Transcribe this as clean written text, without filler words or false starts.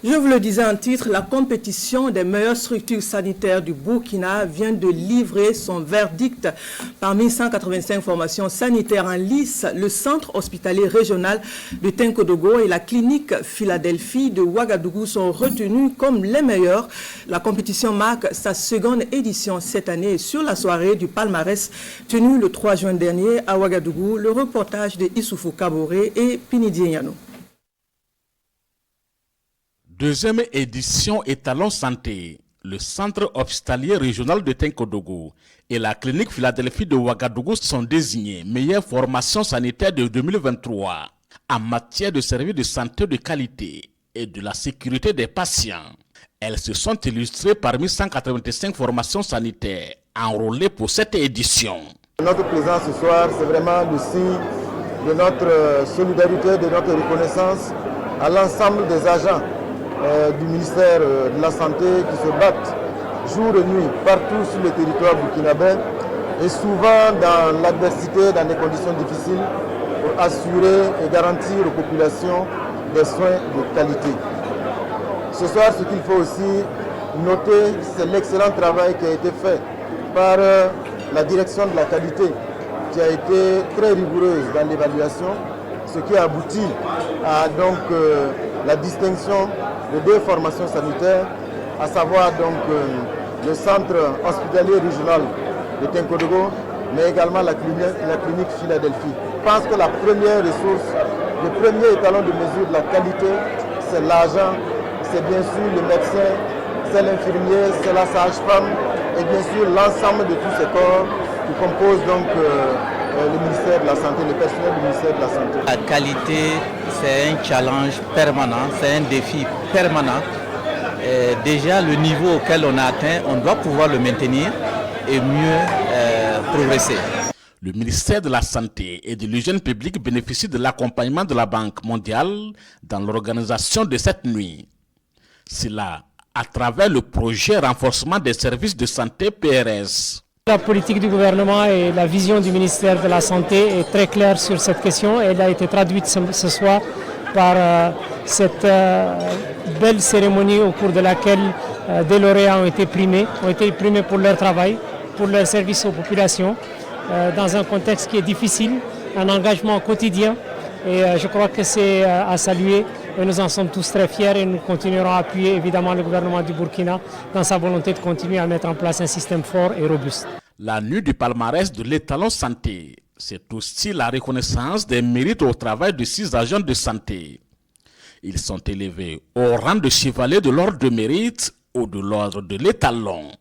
Je vous le disais en titre, la compétition des meilleures structures sanitaires du Burkina vient de livrer son verdict. Parmi 185 formations sanitaires en lice, le centre hospitalier régional de Tenkodogo et la clinique Philadelphie de Ouagadougou sont retenus comme les meilleurs. La compétition marque sa seconde édition cette année. Sur la soirée du palmarès tenue le 3 juin dernier à Ouagadougou, le reportage de Issoufou Kaboré et Pinidi Nyano. Deuxième édition Étalon Santé, le centre hospitalier régional de Tenkodogo et la clinique Philadelphie de Ouagadougou sont désignés meilleures formations sanitaires de 2023 en matière de services de santé de qualité et de la sécurité des patients. Elles se sont illustrées parmi 185 formations sanitaires enrôlées pour cette édition. Notre présence ce soir, c'est vraiment le signe de notre solidarité, de notre reconnaissance à l'ensemble des agents du ministère de la Santé qui se battent jour et nuit partout sur le territoire burkinabé et souvent dans l'adversité, dans des conditions difficiles pour assurer et garantir aux populations des soins de qualité. Ce soir, ce qu'il faut aussi noter, c'est l'excellent travail qui a été fait par la direction de la qualité qui a été très rigoureuse dans l'évaluation, ce qui a abouti à donc la distinction de deux formations sanitaires, à savoir donc le centre hospitalier régional de Tenkodogo, mais également la clinique Philadelphie. Je pense que la première ressource, le premier étalon de mesure de la qualité, c'est l'agent, c'est bien sûr le médecin, c'est l'infirmier, c'est la sage-femme et bien sûr l'ensemble de tous ces corps qui composent donc le ministère de la Santé, le personnel du ministère de la Santé. La qualité, c'est un challenge permanent, c'est un défi permanent. Et déjà, le niveau auquel on a atteint, on doit pouvoir le maintenir et mieux progresser. Le ministère de la Santé et de l'Hygiène publique bénéficie de l'accompagnement de la Banque mondiale dans l'organisation de cette nuit. C'est là, à travers le projet renforcement des services de santé PRS. La politique du gouvernement et la vision du ministère de la Santé est très claire sur cette question. Elle a été traduite ce soir par cette belle cérémonie au cours de laquelle des lauréats ont été primés pour leur travail, pour leur service aux populations, dans un contexte qui est difficile, un engagement quotidien. Et je crois que c'est à saluer et nous en sommes tous très fiers et nous continuerons à appuyer évidemment le gouvernement du Burkina dans sa volonté de continuer à mettre en place un système fort et robuste. La nuit du palmarès de l'étalon santé, c'est aussi la reconnaissance des mérites au travail de 6 agents de santé. Ils sont élevés au rang de chevalier de l'ordre de mérite ou de l'ordre de l'étalon.